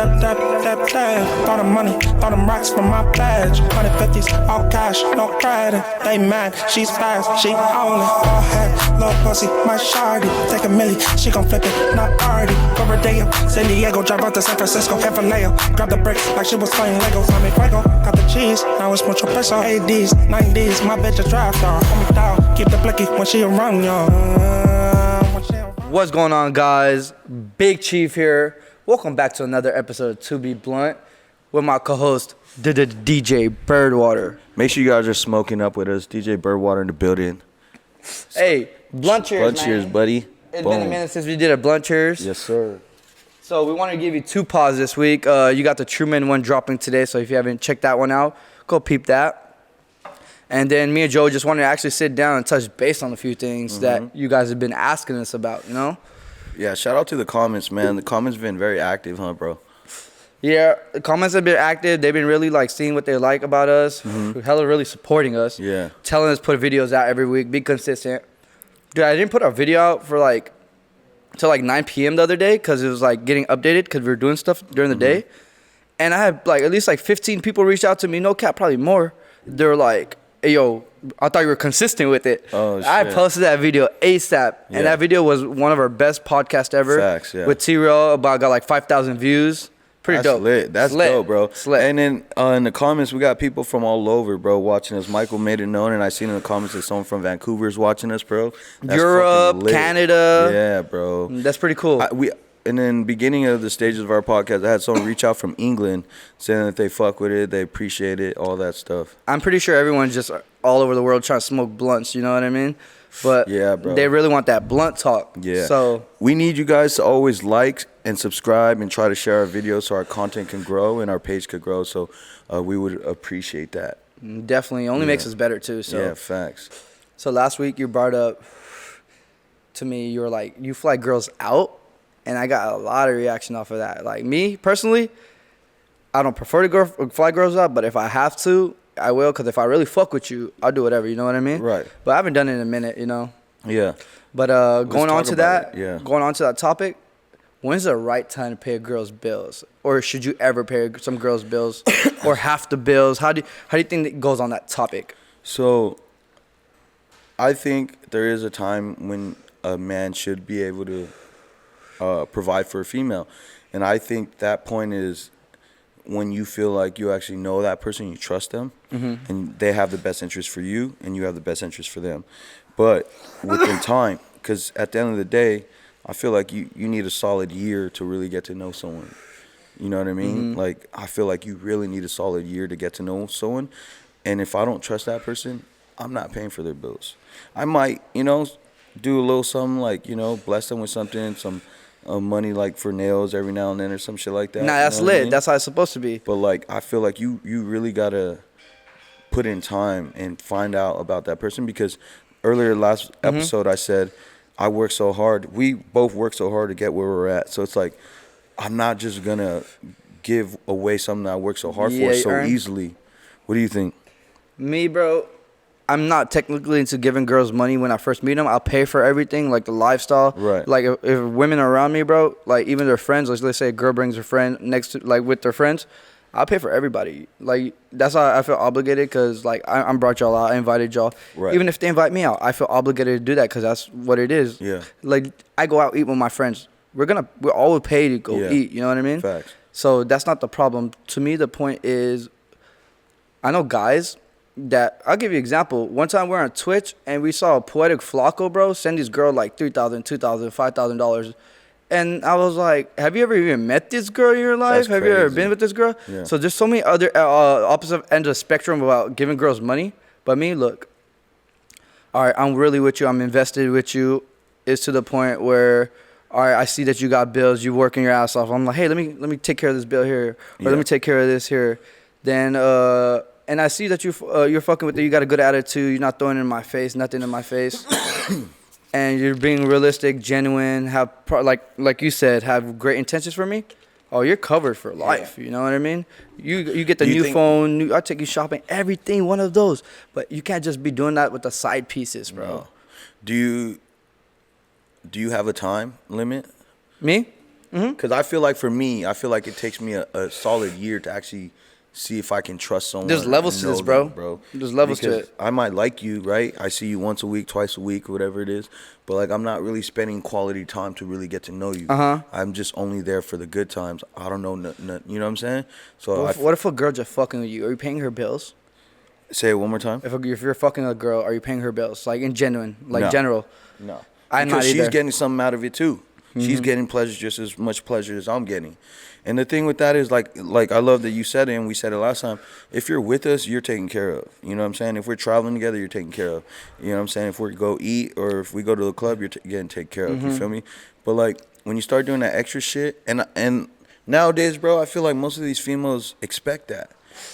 Throw the money, throw them rocks from my badge. 150s, all cash, no credit. They mad, she's fast, she own it. All head, little pussy, my shawty. Take a milli, she gon' flip it, not party. Go Rodeo, San Diego, drive out to San Francisco. Head for Leo, grab the bricks like she was playing Legos. I'm in Fuego, got the cheese, now it's mucho peso. 80s, 90s, my bitch a drive star. Hold me down, keep the blicky when she around, yo. What's going on, guys? Big Chief here. Welcome back to another episode of To Be Blunt with my co-host, DJ Birdwater. Make sure you guys are smoking up with us. DJ Birdwater in the building. Hey, blunt cheers, Blunt man. cheers, buddy. It's Boom. been a minute since we did a blunt cheers. Yes, sir. So we wanted to give you two Paws this week. You got the Truman one dropping today, so if you haven't checked that one out, go peep that. And then me and Joe just wanted to actually sit down and touch base on a few things that you guys have been asking us about, you know? Yeah, shout out to the comments, man. The comments have been very active, huh, bro? Yeah, the comments have been active. They've been really, like, seeing what they like about us. Hella really supporting us. Yeah. Telling us put videos out every week. Be consistent. Dude, I didn't put our video out for, like, till, like, 9 p.m. the other day because it was, like, getting updated because we were doing stuff during the day. And I had, like, at least, like, 15 people reach out to me. No cap, probably more. They were like, hey, yo, I thought you were consistent with it. Oh, shit. I posted that video ASAP. Yeah. And that video was one of our best podcasts ever. Facts, yeah. With T-Rail, got like 5,000 views. Pretty That's dope. lit. That's dope, bro. It's lit. And then in the comments, we got people from all over, bro, watching us. Michael made it known, and I seen in the comments that someone from Vancouver is watching us, bro. That's Europe, fucking lit. Canada. Yeah, bro. That's pretty cool. And then beginning of the stages of our podcast, I had someone reach out from England saying that they fuck with it, they appreciate it, all that stuff. I'm pretty sure everyone's just all over the world trying to smoke blunts, you know what I mean? But yeah, bro. They really want that blunt talk. Yeah. So we need you guys to always like and subscribe and try to share our videos so our content can grow and our page could grow. So we would appreciate that. definitely only makes us better too. So yeah, facts. So last week you brought up to me, you were like, you fly girls out. And I got a lot of reaction off of that. Like, me, personally, I don't prefer to fly girls out, but if I have to, I will. Because if I really fuck with you, I'll do whatever, you know what I mean? Right. But I haven't done it in a minute, you know? Yeah. But going on to that topic, when's the right time to pay a girl's bills? Or should you ever pay some girl's bills? Or half the bills? How do you think it goes on that topic? So, I think there is a time when a man should be able to provide for a female, and I think that point is when you feel like you actually know that person, you trust them, and they have the best interest for you, and you have the best interest for them. But within time, because at the end of the day, I feel like you need a solid year to really get to know someone. You know what I mean? Like, I feel like you really need a solid year to get to know someone, and if I don't trust that person, I'm not paying for their bills. I might, do a little something, like, bless them with something, some money, like, for nails every now and then or some shit like that. Nah, that's lit. I mean? That's how it's supposed to be. But, like, I feel like you really got to put in time and find out about that person, because earlier last episode I said I work so hard. We both work so hard to get where we're at. So it's like I'm not just going to give away something I work so hard for so easily. What do you think? Me, bro, I'm not technically into giving girls money when I first meet them. I'll pay for everything, like the lifestyle. Right. Like if women are around me, bro, like even their friends, like let's say a girl brings her friend next to, like with their friends, I'll pay for everybody. Like that's how I feel obligated, because like I brought y'all out, I invited y'all. Right. Even if they invite me out, I feel obligated to do that because that's what it is. Yeah. Like I go out eat with my friends. We're all pay to go eat. You know what I mean? Facts. So that's not the problem. To me, the point is, I know guys that, I'll give you an example. One time we were on Twitch and we saw a Poetic Flacco, bro, send this girl like $3,000, $2,000, $5,000. And I was like, have you ever even met this girl in your life? That's have crazy. you ever been with this girl? Yeah. So there's so many other opposite ends of the spectrum about giving girls money. But me, look, all right, I'm really with you. I'm invested with you. It's to the point where, all right, I see that you got bills. You working your ass off. I'm like, hey, let me take care of this bill here, or let me take care of this here. Then and I see that you're fucking with it. You got a good attitude. You're not throwing it in my face, nothing in my face. And you're being realistic, genuine, have like you said, have great intentions for me. Oh, you're covered for life. You know what I mean? You get the new phone. I take you shopping, everything, one of those. But you can't just be doing that with the side pieces, bro. No. Do you have a time limit? Me? Because I feel like for me, I feel like it takes me a solid year to actually see if I can trust someone. There's levels to and this, know them, bro. There's levels to Because it. I might like you, right? I see you once a week, twice a week, whatever it is. But like, I'm not really spending quality time to really get to know you. I'm just only there for the good times. I don't know, you know what I'm saying? So What if a girl just fucking with you? Are you paying her bills? Say it one more time. If you're fucking a girl, are you paying her bills? Like in genuine, like No. general. No. I'm Because not either. she's getting something out of it too. She's getting pleasure just as much pleasure as I'm getting. And the thing with that is like I love that you said it and we said it last time. If you're with us, you're taken care of. You know what I'm saying? If we're traveling together, you're taken care of. You know what I'm saying? If we go eat or if we go to the club, you're getting taken care of. You feel me? But like when you start doing that extra shit and nowadays, bro, I feel like most of these females expect that.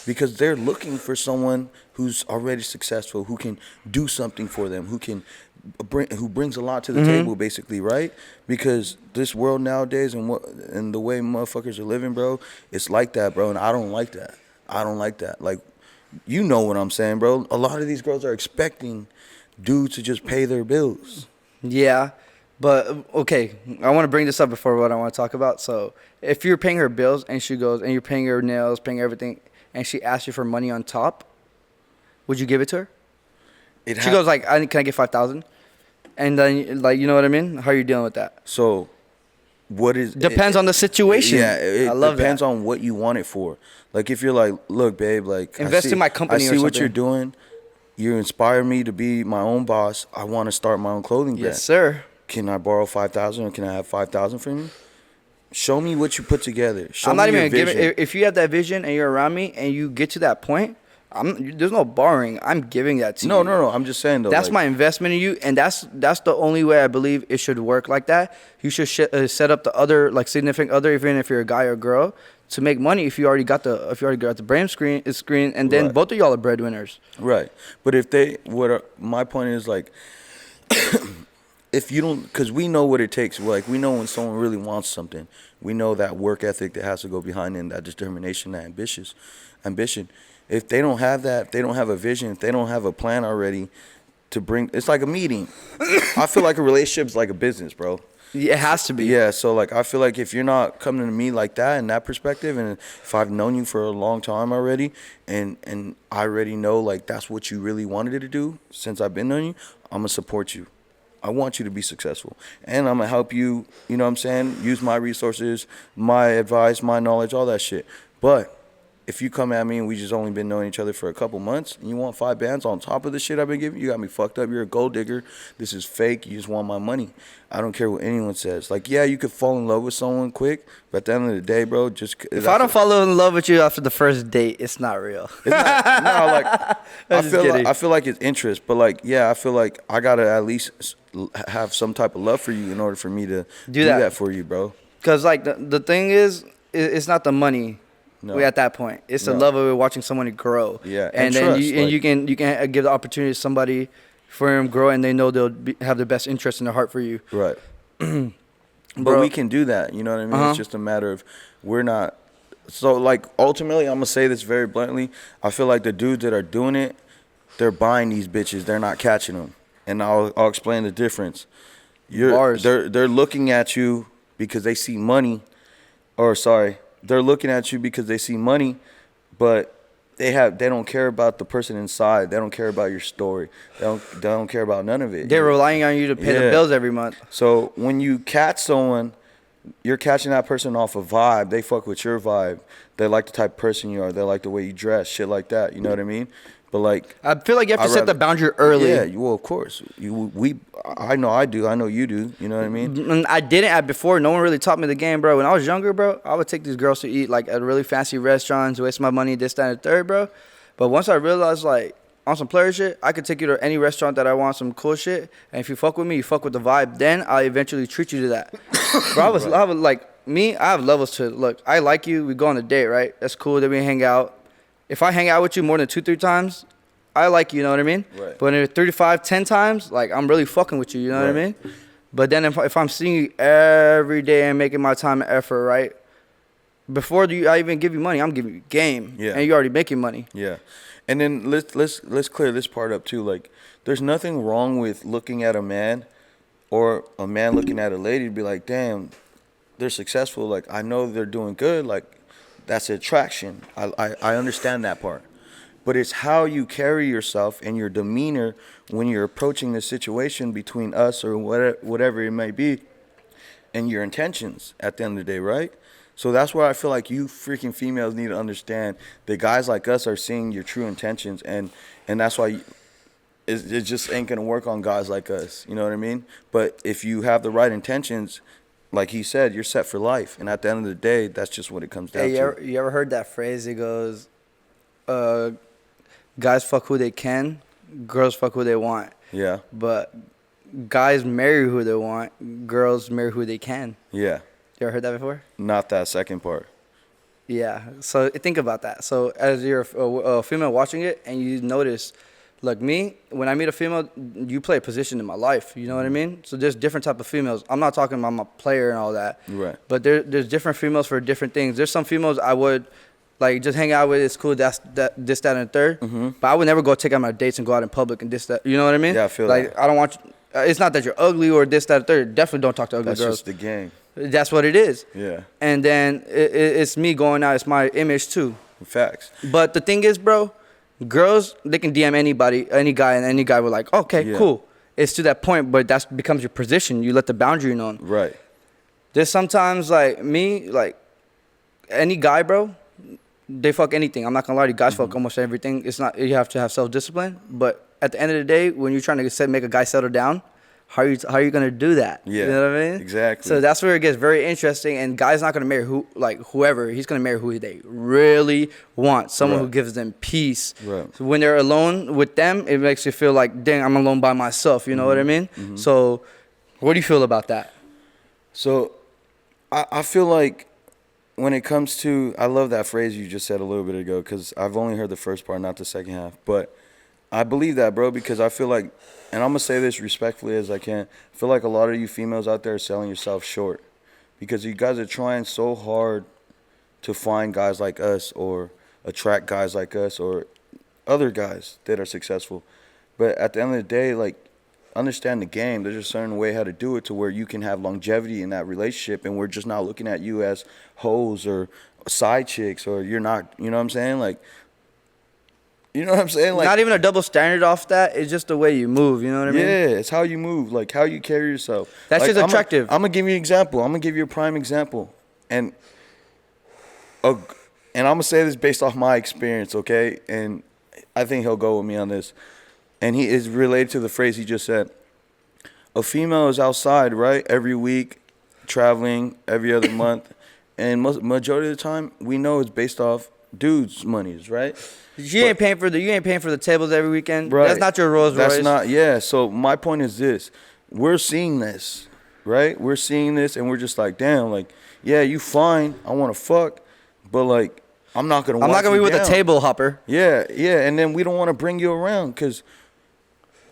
Because they're looking for someone who's already successful, who can do something for them, who brings a lot to the table, basically, right? Because this world nowadays and the way motherfuckers are living, bro, it's like that, bro, and I don't like that. I don't like that. Like, you know what I'm saying, bro? A lot of these girls are expecting dudes to just pay their bills. Yeah, but okay, I want to bring this up before what I want to talk about. So if you're paying her bills and she goes and you're paying her nails, paying everything, and she asks you for money on top, would you give it to her? She goes like, "Can I get 5,000?" And then like, you know what I mean? How are you dealing with that? So, what is Depends on the situation. Yeah, it I love depends that. on what you want it for. Like if you're like, look, babe, like Invest in my company I or see what something. you're doing. You inspire me to be my own boss. I want to start my own clothing brand. Yes, sir. Can I borrow 5,000 or can I have 5,000 from you? Show me what you put together. Show I'm me not your even gonna give vision. it. If you have that vision and you're around me and you get to that point, there's no borrowing. I'm giving that to you. No. I'm just saying though. That's like, my investment in you, and that's the only way I believe it should work like that. You should set up the other like significant other, even if you're a guy or girl, to make money. If you already got the brain screen, and then Right. both of y'all are breadwinners. Right. But if my point is like, if you don't, because we know what it takes. Like we know when someone really wants something. We know that work ethic that has to go behind it, and that determination, that ambition. If they don't have that, if they don't have a vision, if they don't have a plan already to bring, it's like a meeting. I feel like a relationship's like a business, bro. Yeah, it has to be. Yeah, so like I feel like if you're not coming to me like that in that perspective, and if I've known you for a long time already, and I already know like that's what you really wanted to do since I've been knowing you, I'm gonna support you. I want you to be successful, and I'm gonna help you. You know what I'm saying? Use my resources, my advice, my knowledge, all that shit. But if you come at me and we just only been knowing each other for a couple months and you want 5 bands on top of the shit I've been giving you, got me fucked up. You're a gold digger. This is fake. You just want my money. I don't care what anyone says. Like, yeah, you could fall in love with someone quick, but at the end of the day, bro, If I don't fall in love with you after the first date, it's not real. It's not, no, like I feel like it's interest, but like, yeah, I feel like I gotta at least have some type of love for you in order for me to do that for you, bro. Because like the thing is, it's not the money. No. At that point, it's the love of it, watching someone grow. Yeah, and then trust, you can give the opportunity to somebody for him grow, and they know have the best interest in their heart for you. Right. But Bro. we can do that. You know what I mean? It's just a matter of we're not. So like ultimately, I'm gonna say this very bluntly. I feel like the dudes that are doing it, they're buying these bitches. They're not catching them, and I'll explain the difference. They're looking at you because they see money, they're looking at you because they see money, but they don't care about the person inside. They don't care about your story. They don't care about none of it. They're relying on you to pay the bills every month. So when you catch someone, you're catching that person off a vibe. They fuck with your vibe. They like the type of person you are. They like the way you dress, shit like that. You know what I mean? But like, I feel like you have to set the boundary early. Yeah, well, of course. I know I do. I know you do. You know what I mean? And I didn't before. No one really taught me the game, bro. When I was younger, bro, I would take these girls to eat like at really fancy restaurants, waste my money, this, that, and the third, bro. But once I realized like on some player shit, I could take you to any restaurant that I want, some cool shit. And if you fuck with me, you fuck with the vibe. Then I eventually treat you to that. Bro, I have levels to it. Look, I like you. We go on a date, right? That's cool. Then we hang out. If I hang out with you more than 2-3 times, I like you, you know what I mean? Right. But if 35, 10 times, like I'm really fucking with you, you know what I mean? But then if I'm seeing you every day and making my time and effort, right? Before I even give you money, I'm giving you game. Yeah. And you're already making money. Yeah. And then let's clear this part up too. Like, there's nothing wrong with looking at a man or a man looking at a lady to be like, damn, they're successful, like I know they're doing good, like that's attraction. I understand that part. But it's how you carry yourself and your demeanor when you're approaching the situation between us or whatever it may be, and your intentions at the end of the day, right? So that's where I feel like you freaking females need to understand that guys like us are seeing your true intentions, and that's why it just ain't gonna work on guys like us. You know what I mean? But if you have the right intentions, like he said, you're set for life. And at the end of the day, that's just what it comes down to. You ever heard that phrase? It goes, guys fuck who they can, girls fuck who they want. Yeah. But guys marry who they want, girls marry who they can. Yeah. You ever heard that before? Not that second part. Yeah. So think about that. So as you're a female watching it and you notice, like me, when I meet a female, you play a position in my life. You know what I mean? So there's different type of females. I'm not talking about my player and all that. Right. But there's different females for different things. There's some females I would like just hang out with. It's cool. This, that, and the third. Mm-hmm. But I would never go take out my dates and go out in public and this, that. You know what I mean? Yeah, I feel like that. I don't want. It's not that you're ugly or this, that, and third. Definitely don't talk to ugly That's girls. just the game. That's what it is. Yeah. And then it's me going out. It's my image too. Facts. But the thing is, bro, girls, they can DM anybody, any guy, and any guy will like, okay, Yeah. cool. It's to that point, but that becomes your position. You let the boundary known. Right. There's sometimes like me, like any guy, bro, they fuck anything. I'm not gonna lie to you, guys fuck almost everything. It's not, you have to have self-discipline. But at the end of the day, when you're trying to make a guy settle down, how are you gonna do that? Yeah. You know what I mean? Exactly. So that's where it gets very interesting. And guy's not gonna marry whoever. He's gonna marry who they really want. Someone who Right. gives them peace. Right. So when they're alone with them, it makes you feel like, dang, I'm alone by myself. You know what I mean? So, what do you feel about that? So, I feel like when it comes to, I love that phrase you just said a little bit ago, because I've only heard the first part, not the second half. But I believe that, bro, because I feel like, and I'm going to say this respectfully as I can, I feel like a lot of you females out there are selling yourself short, because you guys are trying so hard to find guys like us or attract guys like us or other guys that are successful. But at the end of the day, like, understand the game. There's a certain way how to do it to where you can have longevity in that relationship, and we're just not looking at you as hoes or side chicks, or you're not, you know what I'm saying? Like, you know what I'm saying? Like, Not even a double standard off that. It's just the way you move. You know what I mean? yeah, it's how you move, like how you carry yourself. That's Like, just attractive. I'm gonna give you an example. I'm gonna give you a prime example, and I'm gonna say this based off my experience, okay? And I think he'll go with me on this. And he is related to the phrase he just said. A female is outside, right, every week, traveling every other month, and majority of the time we know it's based off dudes' monies, right? You ain't paying for the tables every weekend. Right. That's not your Rolls Royce. That's not, yeah. So my point is this. We're seeing this, right? We're seeing this, and we're just like, damn, like, yeah, you fine. I want to fuck, but, like, I'm not going to I'm not gonna be with a table hopper. Yeah, yeah. And then we don't want to bring you around, because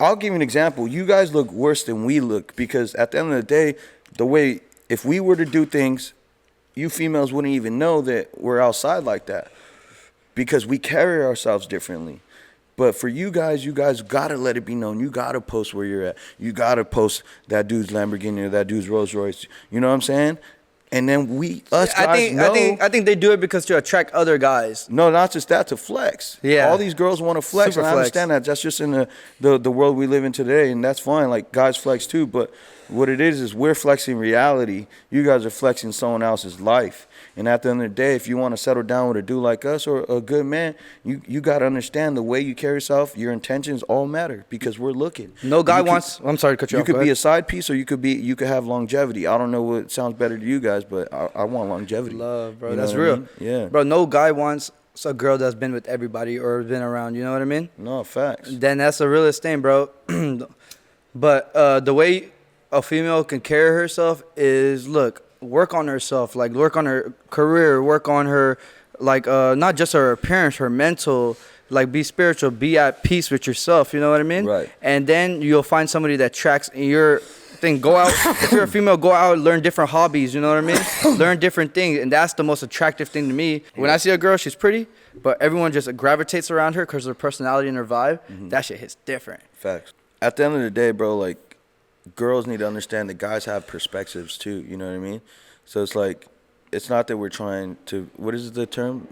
I'll give you an example. You guys look worse than we look, because at the end of the day, the way, if we were to do things, you females wouldn't even know that we're outside like that, because we carry ourselves differently. But for you guys got to let it be known. You got to post where you're at. You got to post that dude's Lamborghini or that dude's Rolls Royce. You know what I'm saying? And then I think they do it because to attract other guys. No, not just that, to flex. Yeah. All these girls want to flex, Super and I flex. understand that. That's just in the world we live in today, and that's fine. Like, guys flex too, but what it is we're flexing reality. You guys are flexing someone else's life. And at the end of the day, if you want to settle down with a dude like us or a good man, you got to understand the way you carry yourself, your intentions all matter, because we're looking. No guy You could- wants. I'm sorry to cut you off. You Go could be ahead. a side piece, or you could have longevity. I don't know what sounds better to you guys, but I want longevity. Love, bro. You know That's what I real. mean? Yeah. Bro, no guy wants a girl that's been with everybody or been around. You know what I mean? No, facts. Then that's the realest thing, bro. But the way a female can carry herself is, look, work on herself, like work on her career, work on her, like not just her appearance, her mental, like be spiritual, be at peace with yourself. You know what I mean? Right. And then you'll find somebody that tracks your thing. Go out. If you're a female, go out, learn different hobbies. You know what I mean? Learn different things, and that's the most attractive thing to me. When I see a girl, she's pretty, but everyone just gravitates around her because of her personality and her vibe. That shit hits different. Facts. At the end of the day, bro, like, girls need to understand that guys have perspectives too. You know what I mean? So it's like, it's not that we're trying to, what is the term?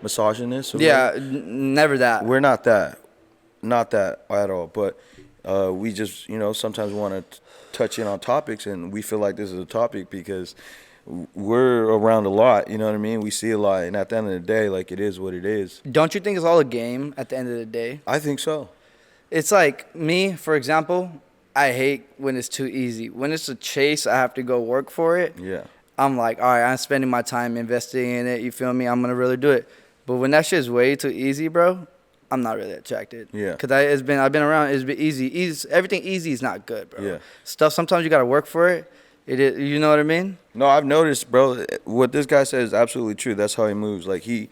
Misogynist? Or Yeah, whatever? never that. We're not that. Not that at all. But we just, sometimes want to touch in on topics, and we feel like this is a topic because we're around a lot, you know what I mean? We see a lot, and at the end of the day, like, it is what it is. Don't you think it's all a game at the end of the day? I think so. It's like me, for example, I hate when it's too easy. When it's a chase, I have to go work for it. Yeah. I'm like, all right, I'm spending my time investing in it. You feel me? I'm going to really do it. But when that shit's way too easy, bro, I'm not really attracted. Yeah. Because I've been around, it's been easy. Everything easy is not good, bro. Yeah. Stuff, sometimes you got to work for it. It is, you know what I mean? No, I've noticed, bro, what this guy says is absolutely true. That's how he moves. Like, you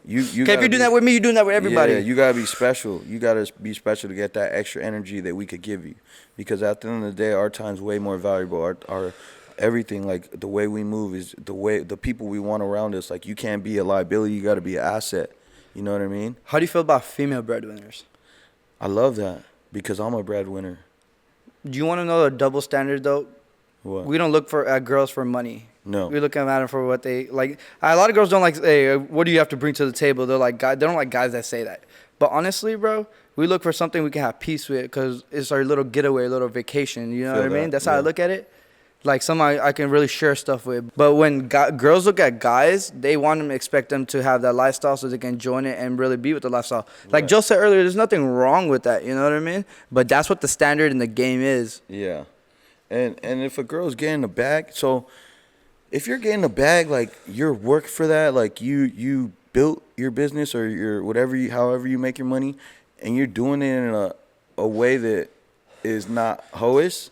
Okay, if you're doing that with me, you're doing that with everybody. Yeah, you got to be special. You got to be special to get that extra energy that we could give you. Because at the end of the day, our time's way more valuable. Our everything, like, the way we move is the people we want around us. Like, you can't be a liability. You got to be an asset. You know what I mean? How do you feel about female breadwinners? I love that because I'm a breadwinner. Do you want to know the double standard, though? What? We don't look at girls for money. No. We look at them for what they like. A lot of girls don't like, hey, what do you have to bring to the table? They're like, they don't like guys that say that. But honestly, bro, we look for something we can have peace with because it's our little getaway, little vacation. You know Feel what I mean? that, That's how yeah. I look at it. Like somebody I can really share stuff with. But when girls look at guys, they want them, expect them to have that lifestyle so they can join it and really be with the lifestyle. Like Right. Joe said earlier, there's nothing wrong with that. You know what I mean? But that's what the standard in the game is. Yeah. And if a girl's getting a bag, so if you're getting a bag, like, you're work for that, like, you built your business or your however you make your money, and you're doing it in a way that is not hoish,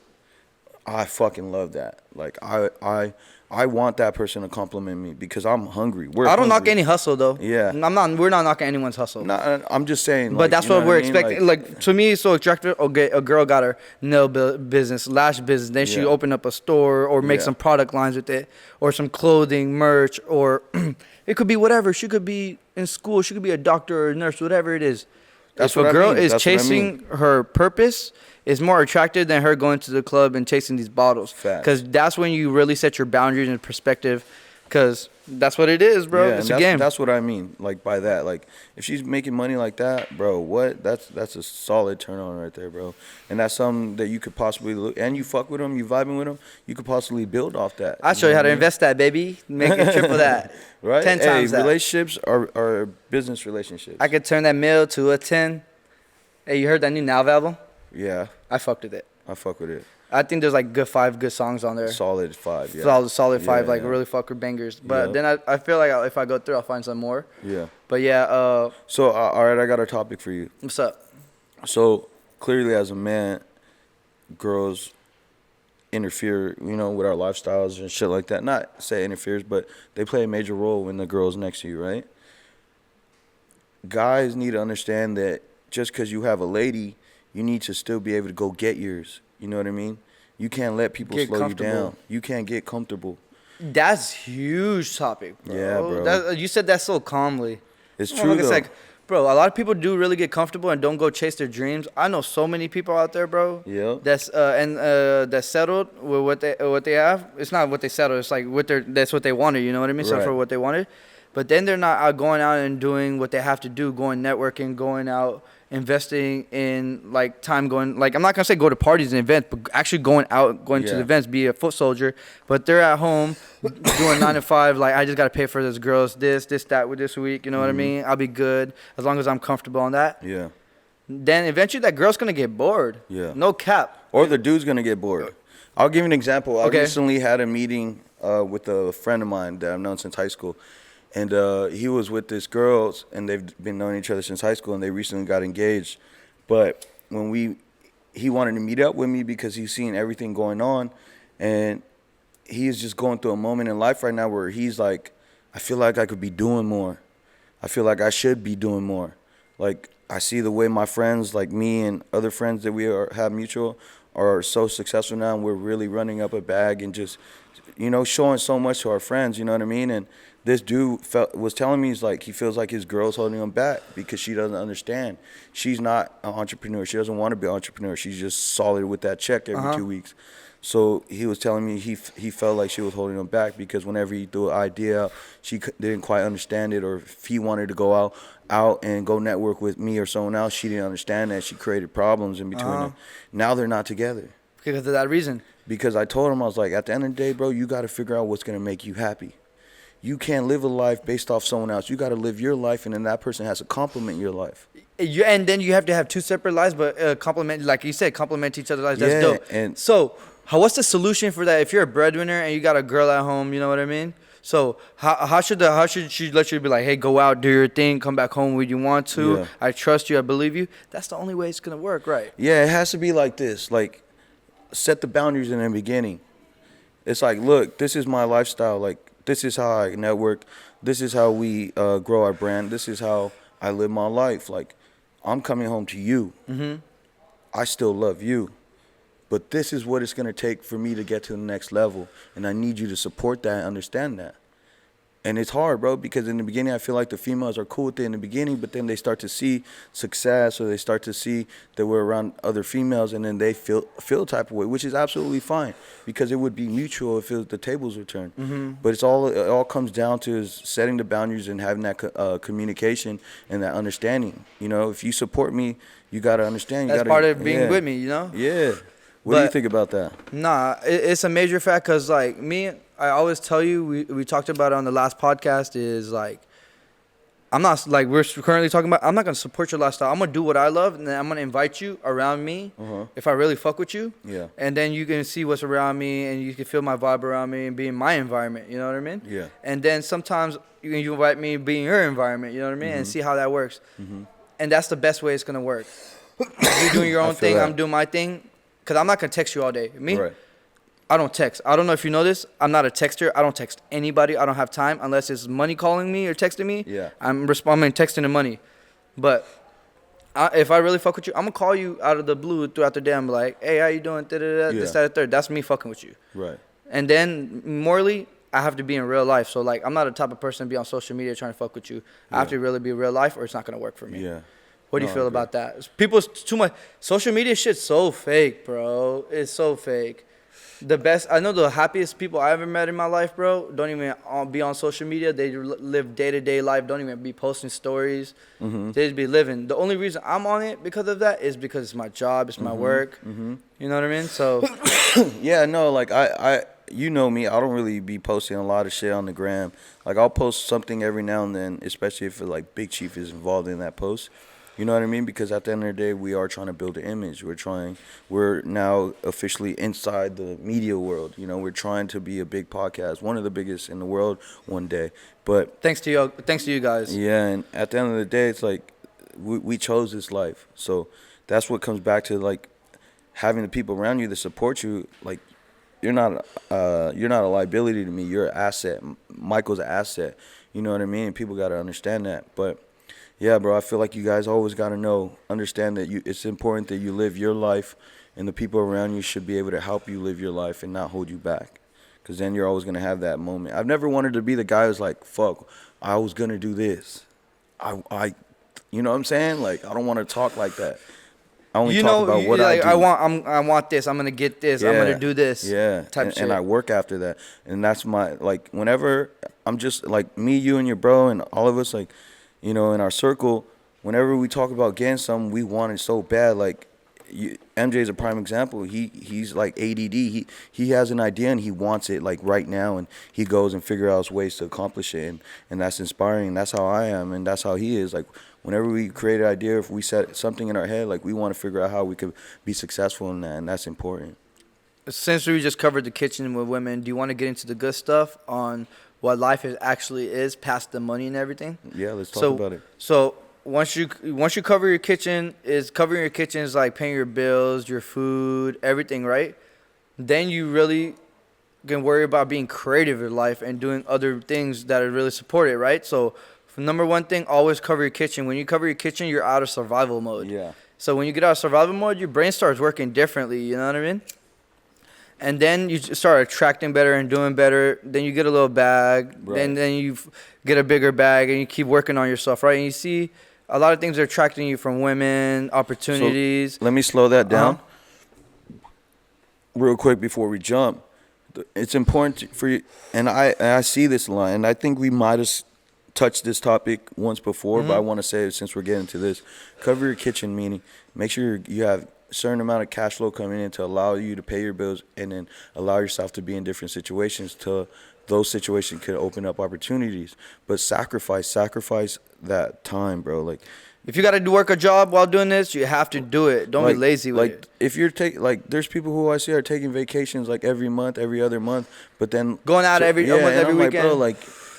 I fucking love that. Like, I want that person to compliment me because I'm hungry. I don't knock any hustle though. Yeah. We're not knocking anyone's hustle. Nah, I'm just saying. But like, that's you know what we're I mean? expecting. Like, to me, it's so attractive. Okay, a girl got her nail business, lash business. Then she Yeah. opened up a store or make Yeah. some product lines with it, or some clothing, merch, or it could be whatever. She could be in school. She could be a doctor or a nurse, whatever it is. That's If a what I girl mean. is That's what I chasing her purpose, is more attractive than her going to the club and chasing these bottles. Facts. Because that's when you really set your boundaries and perspective. Because that's what it is, bro. Yeah, It's and a game. That's what I mean. Like, by that, like, if she's making money like that, bro, what? That's a solid turn on right there, bro. And that's something that you could possibly look. And you fuck with them, you vibing with them, you could possibly build off that. I'll show you how to invest that, baby. Make it triple that. Right? 10 times that. Relationships are business relationships. I could turn that mil to a 10. Hey, you heard that new Nav album? Yeah, I fucked with it. I fuck with it. I think there's like five good songs on there. Solid 5, yeah. Solid 5, Yeah, like yeah. really fucker bangers. But Yeah. then I feel like if I go through, I'll find some more. Yeah. But yeah, So, all right, I got a topic for you. what's up? So, clearly as a man, girls interfere, with our lifestyles and shit like that. Not say interferes, but they play a major role when the girl's next to you, right? Guys need to understand that just because you have a lady, you need to still be able to go get yours. You know what I mean? You can't let people Get slow you comfortable. down. You can't get comfortable. That's huge topic, bro. Yeah, bro. You said that so calmly. It's Oh, true, look, it's though. like, bro, a lot of people do really get comfortable and don't go chase their dreams. I know so many people out there, bro. Yeah. That's settled with what they have. It's not what they settled. It's like that's what they wanted. You know what I mean? So Right. for what they wanted, but then they're not out going out and doing what they have to do, going networking, going out, investing in like time, going like I'm not gonna say go to parties and events, but actually going out, going to Yeah. the events, be a foot soldier. But they're at home doing 9 to 5. Like I just gotta pay for this girls, this, that with this week. You know what I mean? I'll be good as long as I'm comfortable on that. Yeah. Then eventually that girl's gonna get bored. Yeah. No cap. Or the dude's going to get bored. I'll give you an example. I Okay. recently had a meeting with a friend of mine that I've known since high school. And he was with this girl, and they've been knowing each other since high school, and they recently got engaged. But when he wanted to meet up with me because he's seen everything going on, and he is just going through a moment in life right now where he's like, I feel like I could be doing more. I feel like I should be doing more. Like, I see the way my friends, like me and other friends that have mutual, are so successful now, and we're really running up a bag and just, showing so much to our friends, you know what I mean? And this dude was telling me, he's like, he feels like his girl's holding him back because she doesn't understand. She's not an entrepreneur. She doesn't want to be an entrepreneur. She's just solid with that check every 2 weeks. So he was telling me he felt like she was holding him back because whenever he threw an idea out, she didn't quite understand it, or if he wanted to go out and go network with me or someone else, she didn't understand that. She created problems in between them. Now they're not together. Because of that reason. Because I told him, I was like, at the end of the day, bro, you got to figure out what's going to make you happy. You can't live a life based off someone else. You got to live your life, and then that person has to complement your life. And then you have to have two separate lives, but complement, like you said, complement each other's lives. That's dope. And so, what's the solution for that? If you're a breadwinner and you got a girl at home, you know what I mean? So how should she let you be like, hey, go out, do your thing, come back home when you want to. Yeah. I trust you, I believe you. That's the only way it's gonna work, right? Yeah, it has to be like this. Like, set the boundaries in the beginning. It's like, look, this is my lifestyle. Like, this is how I network. This is how we grow our brand. This is how I live my life. Like, I'm coming home to you. Mm-hmm. I still love you. But this is what it's going to take for me to get to the next level. And I need you to support that and understand that. And it's hard, bro, because in the beginning, I feel like the females are cool with it in the beginning, but then they start to see success, or they start to see that we're around other females, and then they feel a type of way, which is absolutely fine, because it would be mutual if the tables were turned. Mm-hmm. But it all comes down to is setting the boundaries and having that communication and that understanding. You know, if you support me, you got to understand. That's part of being with me, you know? Yeah. What do you think about that? Nah, it's a major fact, because, like, I always tell you, we talked about it on the last podcast, is, like, I'm not, like, we're currently talking about, I'm not going to support your lifestyle. I'm going to do what I love, and then I'm going to invite you around me if I really fuck with you. Yeah. And then you can see what's around me, and you can feel my vibe around me and be in my environment, you know what I mean? Yeah. And then sometimes you invite me to be in your environment, you know what I mean? And see how that works. And that's the best way it's going to work. You're doing your own thing, I'm doing my thing. Because I'm not going to text you all day. Right. I don't text. I don't know if you know this. I'm not a texter. I don't text anybody. I don't have time unless it's money calling me or texting me. Yeah. I'm responding, texting the money. But if I really fuck with you, I'm going to call you out of the blue throughout the day. I'm like, hey, how you doing? This, that, and third. That's me fucking with you. Right. And then morally, I have to be in real life. So, like, I'm not the type of person to be on social media trying to fuck with you. I have to really be real life, or it's not going to work for me. Yeah. What do you feel about that? People's too much. Social media shit's so fake, bro. It's so fake. I know the happiest people I ever met in my life, bro, don't even be on social media. They live day-to-day life. Don't even be posting stories. They just be living. The only reason I'm on it because of that is because it's my job. It's my work. You know what I mean? So. Yeah, no, like you know me. I don't really be posting a lot of shit on the gram. Like, I'll post something every now and then, especially if like Big Chief is involved in that post. You know what I mean? Because at the end of the day, we are trying to build an image. We're now officially inside the media world. You know, we're trying to be a big podcast, one of the biggest in the world one day. But thanks to you guys. Yeah, and at the end of the day, it's like we chose this life. So that's what comes back to, like, having the people around you that support you. Like, you're not a liability to me. You're an asset. Michael's an asset. You know what I mean? And people got to understand that. But yeah, bro, I feel like you guys always got to understand that it's important that you live your life, and the people around you should be able to help you live your life and not hold you back, because then you're always going to have that moment. I've never wanted to be the guy who's like, fuck, I was going to do this. You know what I'm saying? Like, I don't want to talk like that. I only talk about what I do. I want this. I'm going to get this. I'm going to do this. Yeah. Type shit. And I work after that. And that's like, whenever I'm just, like, me, you, and your bro, and all of us, like, you know, in our circle, whenever we talk about getting something, we want it so bad. Like, MJ is a prime example. He's like ADD. He has an idea and he wants it like right now, and he goes and figure out ways to accomplish it, and that's inspiring. And that's how I am, and that's how he is. Like, whenever we create an idea, if we set something in our head, like, we want to figure out how we could be successful in that, and that's important. Since we just covered the kitchen with women, do you want to get into the good stuff on what life actually is past the money and everything? Yeah, let's talk about it. So once you cover your kitchen, covering your kitchen is like paying your bills, your food, everything, right? Then you really can worry about being creative in life and doing other things that are really supported, right? So number one thing, always cover your kitchen. When you cover your kitchen, you're out of survival mode. Yeah. So when you get out of survival mode, your brain starts working differently, you know what I mean? And then you start attracting better and doing better. Then you get a little bag. Right. Then you get a bigger bag, and you keep working on yourself, right? And you see a lot of things are attracting you from women, opportunities. So let me slow that down. real quick before we jump, it's important for you, and I see this line, and I think we might have touched this topic once before, but I want to say it since we're getting to this. Cover your kitchen, meaning make sure you have a certain amount of cash flow coming in to allow you to pay your bills, and then allow yourself to be in different situations till those situations could open up opportunities. But sacrifice that time, bro. Like, if you got to work a job while doing this, you have to do it. Don't be lazy with it. If you're there's people who I see are taking vacations like every month, every other month, but then going out every month, every weekend. Like, bro, like,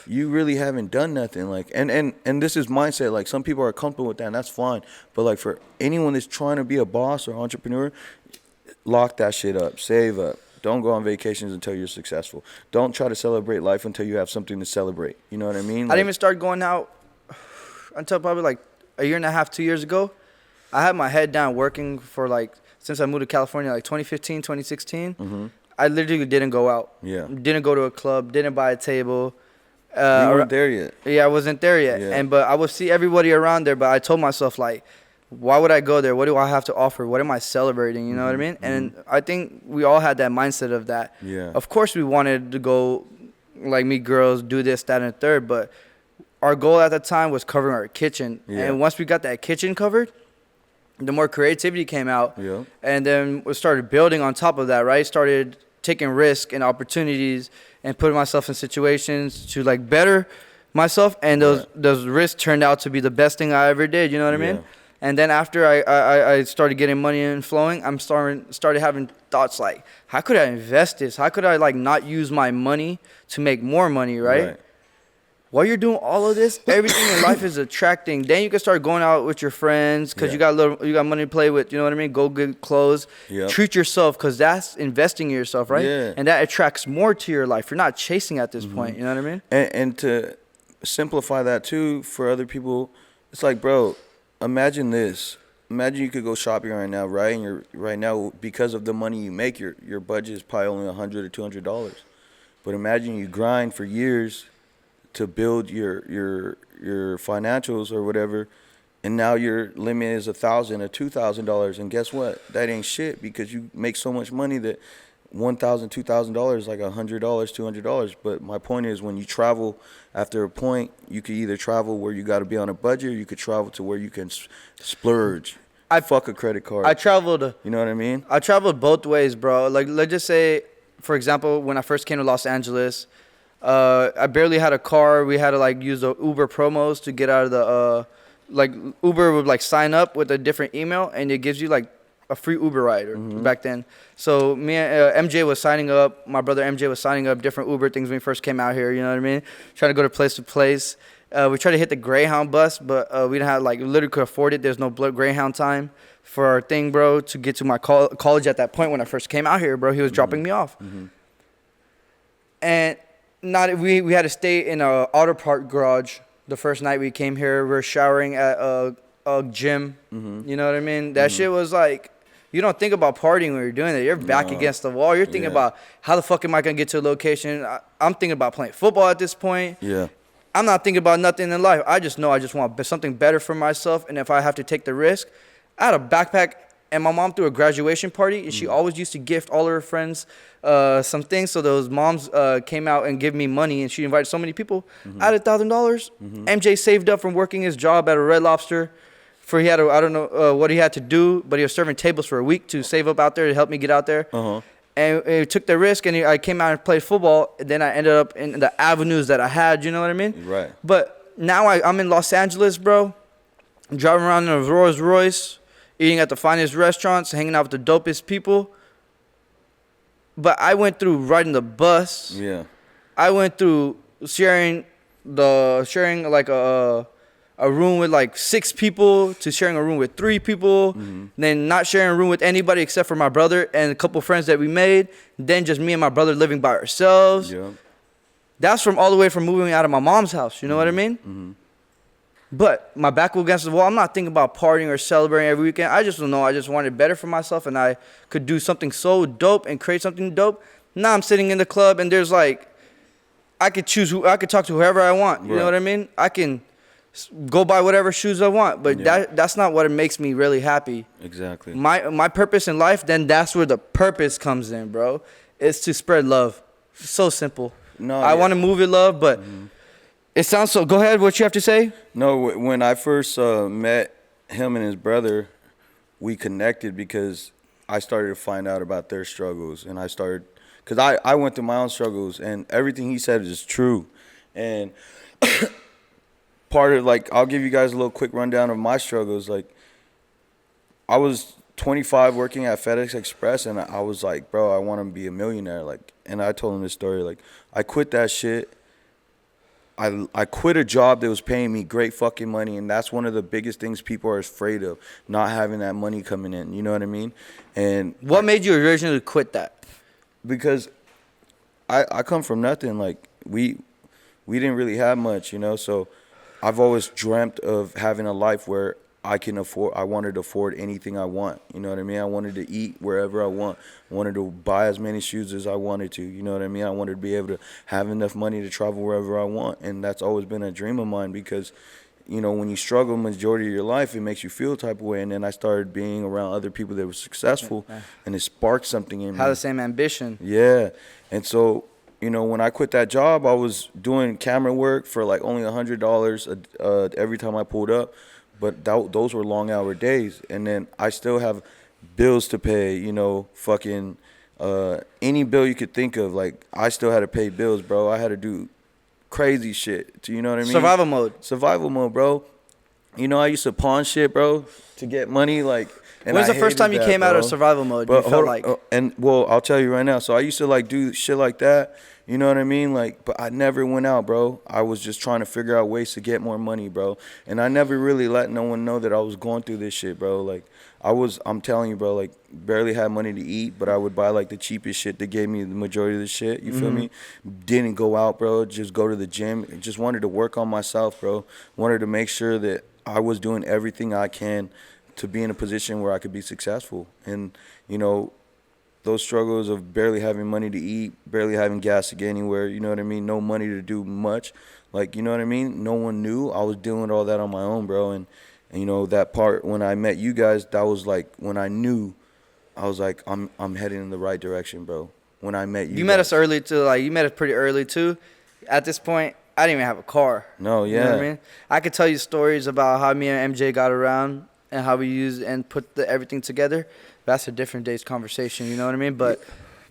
you really haven't done nothing. Like, and this is mindset. Like, some people are comfortable with that, and that's fine. But like, for anyone that's trying to be a boss or entrepreneur, lock that shit up. Save up. Don't go on vacations until you're successful. Don't try to celebrate life until you have something to celebrate. You know what I mean? I didn't even start going out until probably like a year and a half, 2 years ago. I had my head down working for like, since I moved to California, like 2015, 2016. Mm-hmm. I literally didn't go out. Yeah. Didn't go to a club. Didn't buy a table. You weren't there yet. Yeah, I wasn't there yet. Yeah. But I would see everybody around there. But I told myself, like, why would I go there? What do I have to offer? What am I celebrating? You know what I mean? And I think we all had that mindset of that. Yeah. Of course, we wanted to go, like, meet girls, do this, that, and the third. But our goal at the time was covering our kitchen. Yeah. And once we got that kitchen covered, the more creativity came out. Yeah. And then we started building on top of that, right? Started taking risks and opportunities and putting myself in situations to, like, better myself. And those risks turned out to be the best thing I ever did. You know what I mean? And then after I started getting money and flowing, I'm started having thoughts like, how could I invest this? How could I, like, not use my money to make more money, right? While you're doing all of this, everything in life is attracting. Then you can start going out with your friends because you got money to play with. You know what I mean? Go get clothes. Yep. Treat yourself because that's investing in yourself, right? Yeah. And that attracts more to your life. You're not chasing at this point. You know what I mean? And to simplify that too for other people, it's like, bro, imagine this. Imagine you could go shopping right now, right? And you're right now, because of the money you make, your budget is probably only $100 or $200. But imagine you grind for years to build your financials or whatever, and now your limit is $1,000 or $2,000, and guess what? That ain't shit, because you make so much money that $1,000, $2,000 is like $100, $200. But my point is, when you travel, after a point, you could either travel where you got to be on a budget, or you could travel to where you can splurge. Fuck a credit card. I traveled. You know what I mean? I traveled both ways, bro. Like, let's just say, for example, when I first came to Los Angeles, I barely had a car. We had to, like, use the Uber promos to get out of the like, Uber would, like, sign up with a different email, and it gives you, like, a free Uber ride back then. So me and MJ was signing up. My brother MJ was signing up different Uber things when we first came out here. You know what I mean? Trying to go to place to place. We tried to hit the Greyhound bus, but we didn't have, like, literally could afford it. There's no Greyhound time for our thing, bro, to get to my college at that point when I first came out here, bro. He was dropping me off. And we had to stay in a auto park garage the first night we came here. We were showering at a gym. You know what I mean? That shit was like, you don't think about partying when you're doing that. You're back against the wall. You're thinking about, how the fuck am I going to get to a location? I'm thinking about playing football at this point. Yeah. I'm not thinking about nothing in life. I just know I just want something better for myself. And if I have to take the risk, I had a backpack, and my mom threw a graduation party, and she always used to gift all her friends some things. So those moms came out and gave me money, and she invited so many people. I had $1,000. MJ saved up from working his job at a Red Lobster. I don't know what he had to do, but he was serving tables for a week to save up out there to help me get out there. And he took the risk, and I came out and played football. And then I ended up in the avenues that I had, you know what I mean? Right. But now I'm in Los Angeles, bro. I'm driving around in a Rolls Royce, eating at the finest restaurants, hanging out with the dopest people. But I went through riding the bus. Yeah. I went through sharing like a room with like 6 people to sharing a room with 3 people, then not sharing a room with anybody except for my brother and a couple friends that we made, then just me and my brother living by ourselves. Yeah. That's from all the way from moving out of my mom's house, you know what I mean? But my back was against the wall. I'm not thinking about partying or celebrating every weekend. I just don't know. I just wanted better for myself, and I could do something so dope and create something dope. Now I'm sitting in the club, and there's like, I could choose I could talk to whoever I want. You know what I mean? I can go buy whatever shoes I want. But Yeah. that's not what makes me really happy. Exactly. My purpose in life, then that's where the purpose comes in, bro. It's to spread love. So simple. No, I yeah. want to move in love, but it sounds so. Go ahead. What you have to say? No, when I first met him and his brother, we connected because I started to find out about their struggles, and because I went through my own struggles, and everything he said is true, and part of, like, I'll give you guys a little quick rundown of my struggles. Like, I was 25 working at FedEx Express, and I was like, bro, I want to be a millionaire. Like, and I told him this story. Like, I quit that shit. I quit a job that was paying me great fucking money, and that's one of the biggest things people are afraid of, not having that money coming in. You know what I mean? And What made you originally quit that? because I come from nothing. Like, we didn't really have much, you know. So I've always dreamt of having a life where I wanted to afford anything I want. You know what I mean? I wanted to eat wherever I want. I wanted to buy as many shoes as I wanted to. You know what I mean? I wanted to be able to have enough money to travel wherever I want. And that's always been a dream of mine because, you know, when you struggle majority of your life, it makes you feel a type of way. And then I started being around other people that were successful, and it sparked something in me. Have the same ambition. Yeah. And so, you know, when I quit that job, I was doing camera work for like only $100 every time I pulled up. But those were long hour days. And then I still have bills to pay, you know, fucking any bill you could think of. Like, I still had to pay bills, bro. I had to do crazy shit. You know what I mean? Survival mode, bro. You know, I used to pawn shit, bro, to get money. Like, and When's the first time you came out of survival mode? But you felt like I'll tell you right now. So I used to like do shit like that. You know what I mean? Like, but I never went out, bro. I was just trying to figure out ways to get more money, bro. And I never really let no one know that I was going through this shit, bro. Like, I'm telling you, bro, like, barely had money to eat, but I would buy like the cheapest shit that gave me the majority of the shit. You feel me? Didn't go out, bro. Just go to the gym. Just wanted to work on myself, bro. Wanted to make sure that I was doing everything I can to be in a position where I could be successful. And, you know, those struggles of barely having money to eat, barely having gas to get anywhere, you know what I mean? No money to do much. Like, you know what I mean? No one knew. I was doing all that on my own, bro. And you know, that part when I met you guys, that was like when I knew, I was like, I'm heading in the right direction, bro. When I met you. You met us early too. Like, you met us pretty early too. At this point, I didn't even have a car. No, yeah. You know what I mean? I could tell you stories about how me and MJ got around and how we used and put everything together. That's a different day's conversation, you know what I mean? But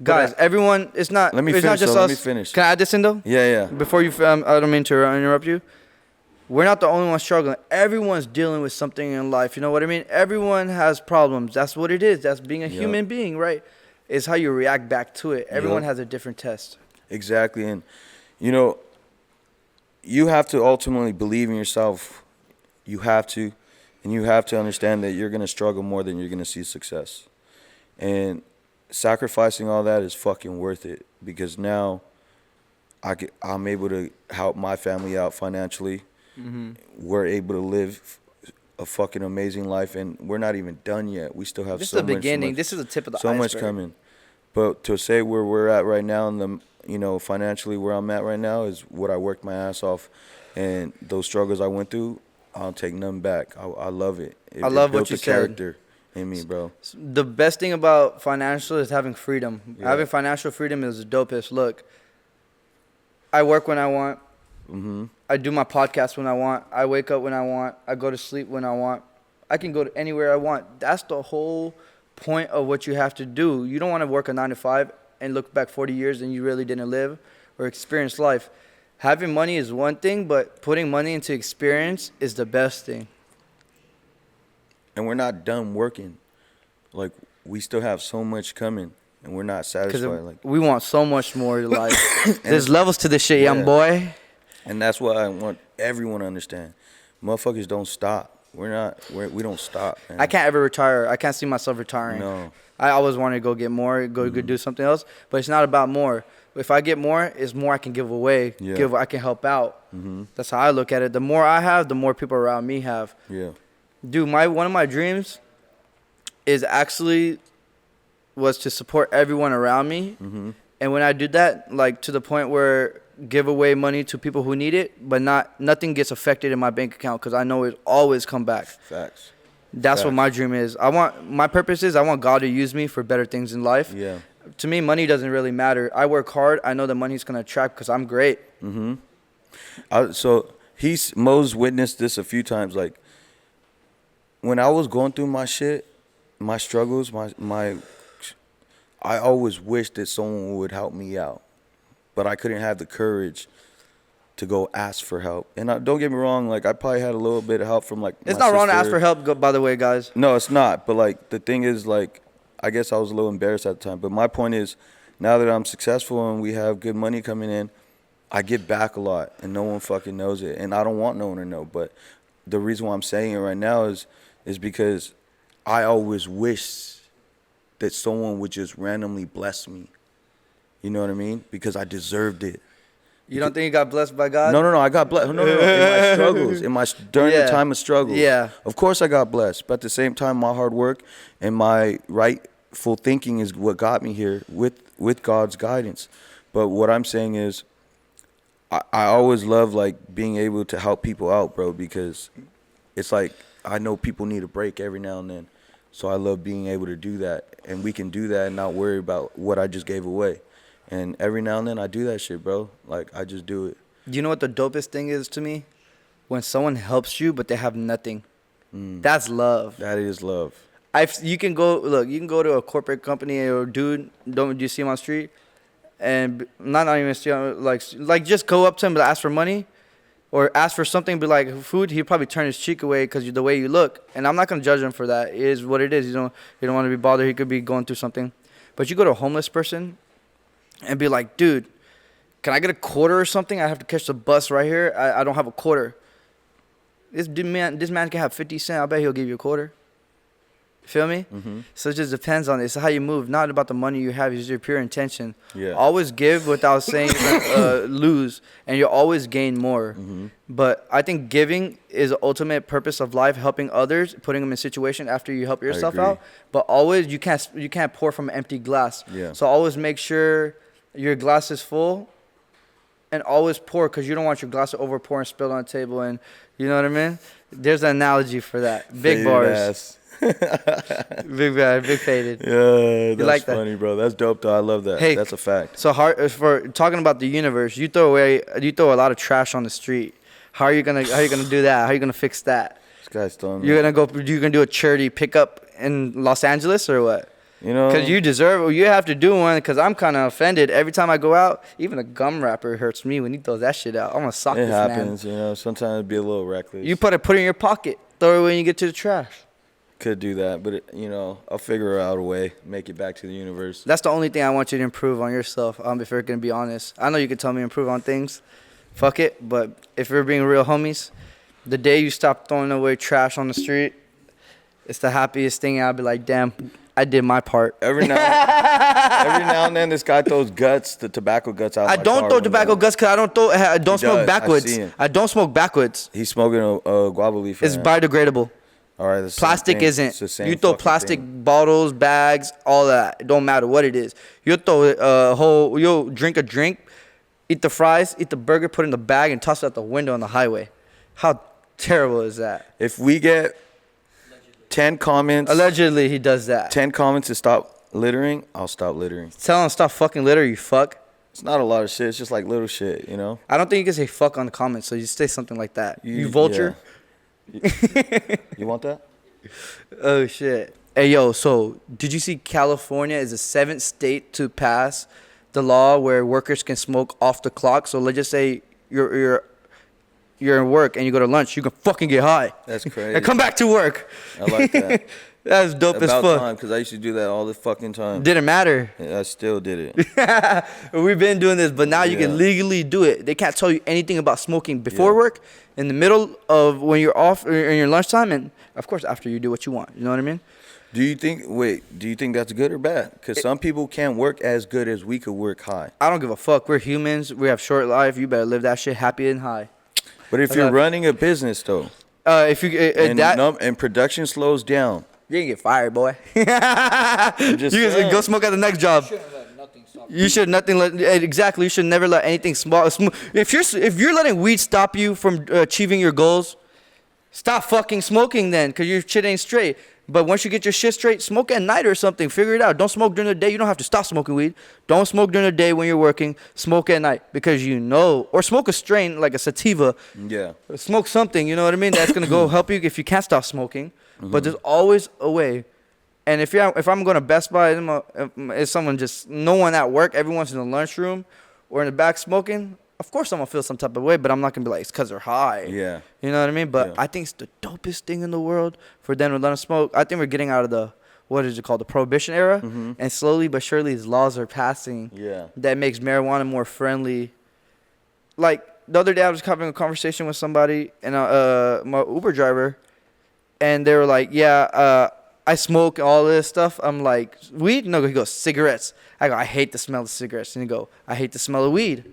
guys, everyone, it's not. Let me it's finish. not just Let us. me finish. Can I add this in though? Yeah. Before you, I don't mean to interrupt you. We're not the only ones struggling. Everyone's dealing with something in life. You know what I mean? Everyone has problems. That's what it is. That's being a human being, right? It's how you react back to it. Everyone has a different test. Exactly. And, you know, you have to ultimately believe in yourself. You have to. And you have to understand that you're going to struggle more than you're going to see success. And sacrificing all that is fucking worth it, because now I'm able to help my family out financially. We're able to live a fucking amazing life, and we're not even done yet. We still have This so is the much, beginning. This is the tip of the so iceberg. much coming. But to say where we're at right now, and the, you know, financially where I'm at right now, is what I worked my ass off, and those struggles I went through, I'll take none back. I love it. I love built what you the said. character in me, bro. The best thing about financial is having freedom. Yeah. Having financial freedom is the dopest. Look, I work when I want. I do my podcast when I want. I wake up when I want. I go to sleep when I want. I can go to anywhere I want. That's the whole point of what you have to do. You don't want to work a 9 to 5 and look back 40 years and you really didn't live or experience life. Having money is one thing, but putting money into experience is the best thing. And we're not done working. Like, we still have so much coming, and we're not satisfied. Like, we want so much more to life. There's levels to this shit, young boy. And that's what I want everyone to understand. Motherfuckers don't stop. We don't stop, man. I can't ever retire. I can't see myself retiring. No. I always want to go get more, go do something else. But it's not about more. If I get more, it's more I can give away. Yeah. I can help out. That's how I look at it. The more I have, the more people around me have. Yeah. Dude, one of my dreams was to support everyone around me. And when I did that, like, to the point where give away money to people who need it, but nothing gets affected in my bank account because I know it always come back. Facts. That's what my dream is. My purpose is I want God to use me for better things in life. Yeah. To me, money doesn't really matter. I work hard. I know the money's gonna attract because I'm great. So Mo's witnessed this a few times. Like when I was going through my shit, my struggles, I always wished that someone would help me out, but I couldn't have the courage to go ask for help. And don't get me wrong, like I probably had a little bit of help from like It's my not wrong to sister. ask for help, by the way, guys. No, it's not. But like the thing is, like I guess I was a little embarrassed at the time. But my point is, now that I'm successful and we have good money coming in, I get back a lot, and no one fucking knows it, and I don't want no one to know. But the reason why I'm saying it right now is because I always wish that someone would just randomly bless me. You know what I mean? Because I deserved it. You don't think you got blessed by God? No, I got blessed. No, in my struggles, during the time of struggles. Yeah. Of course I got blessed, but at the same time, my hard work and my rightful thinking is what got me here with God's guidance. But what I'm saying is, I always love like being able to help people out, bro, because it's like I know people need a break every now and then. So I love being able to do that, and we can do that and not worry about what I just gave away. And every now and then I do that shit, bro. Like I just do it. You know what the dopest thing is to me? When someone helps you but they have nothing. That's love. That is love. You can go to a corporate company or do you see him on the street? And not even see him, like just go up to him and ask for money. Or ask for something, be like food. He'd probably turn his cheek away because the way you look. And I'm not gonna judge him for that. It is what it is. You don't want to be bothered. He could be going through something. But you go to a homeless person and be like, dude, can I get a quarter or something? I have to catch the bus right here. I don't have a quarter. This man can have 50 cents. I bet he'll give you a quarter. Feel me? So it just depends on it. It's how you move, not about the money you have. It's your pure intention. Yeah. Always give without saying you're gonna lose, and you'll always gain more. But I think giving is the ultimate purpose of life, helping others, putting them in a situation after you help yourself agree. out. But always you can't pour from an empty glass. Yeah. So always make sure your glass is full, and always pour, because you don't want your glass to overpour and spill on the table. And you know what I mean? There's an analogy for that. Big Faded bars. ass. Big faded. Yeah, that's like that? funny, bro. That's dope, though. I love that. Hey, that's a fact. So for talking about the universe, you throw a lot of trash on the street. How are you gonna do that? How are you gonna fix that? This guy's throwing me. You're gonna do a charity pickup in Los Angeles or what? You know, Because you deserve it. You have to do one, because I'm kind of offended. Every time I go out, even a gum wrapper hurts me when he throws that shit out. I'm going to sock it this happens. man. You know, sometimes it'd be a little reckless. You put it in your pocket. Throw it when you get to the trash. Could do that, but I'll figure out a way, make it back to the universe. That's the only thing I want you to improve on yourself, if you're going to be honest. I know you can tell me improve on things. Fuck it. But if we're being real homies, the day you stop throwing away trash on the street, it's the happiest thing. I'll be like, damn, I did my part. Every now and then, this guy throws the tobacco guts out. I don't throw tobacco guts because I don't smoke backwards. I don't smoke backwards. He's smoking a guava leaf. It's biodegradable. All right, Plastic isn't. You throw plastic bottles, bags, all that. It don't matter what it is. You'll throw you'll drink a drink, eat the fries, eat the burger, put it in the bag, and toss it out the window on the highway. How terrible is that? If we get 10 comments. Allegedly, he does that. 10 comments to stop littering, I'll stop littering. Tell him stop fucking litter, you fuck. It's not a lot of shit. It's just like little shit, you know? I don't think you can say fuck on the comments, so you say something like that. You vulture. Yeah. You want that? Oh, shit. Hey, yo, so did you see California is the 7th state to pass the law where workers can smoke off the clock? So let's just say you're in work and you go to lunch, you can fucking get high. That's crazy. And come back to work. I like that. That's dope as fuck. About time, because I used to do that all the fucking time. Didn't matter. Yeah, I still did it. We've been doing this, but now you can legally do it. They can't tell you anything about smoking before work, in the middle of when you're off, or in your lunchtime, and of course after you do what you want. You know what I mean? Do you think that's good or bad? Because some people can't work as good as we could work high. I don't give a fuck. We're humans. We have short life. You better live that shit happy and high. But if you're running a business, though, and production slows down, you can get fired, boy. You just can go smoke at the next job. Shouldn't let nothing You should nothing let exactly. You should never let anything small. If you're letting weed stop you from achieving your goals, stop fucking smoking then, cause your shit ain't straight. But once you get your shit straight, smoke at night or something. Figure it out. Don't smoke during the day. You don't have to stop smoking weed. Don't smoke during the day when you're working. Smoke at night because or smoke a strain like a sativa. Yeah. Smoke something. You know what I mean? That's gonna go help you if you can't stop smoking. But there's always a way. And if I'm going to Best Buy, if someone no one at work, everyone's in the lunchroom or in the back smoking, of course I'm going to feel some type of way, but I'm not going to be like, it's because they're high. Yeah. You know what I mean? But I think it's the dopest thing in the world for them to let them smoke. I think we're getting out of the, what is it called, the Prohibition era. And slowly but surely these laws are passing that makes marijuana more friendly. Like the other day I was having a conversation with somebody, and my Uber driver, and they were like, I smoke all this stuff. I'm like, weed? No, he goes, cigarettes. I go, I hate the smell of cigarettes. And he go, I hate the smell of weed.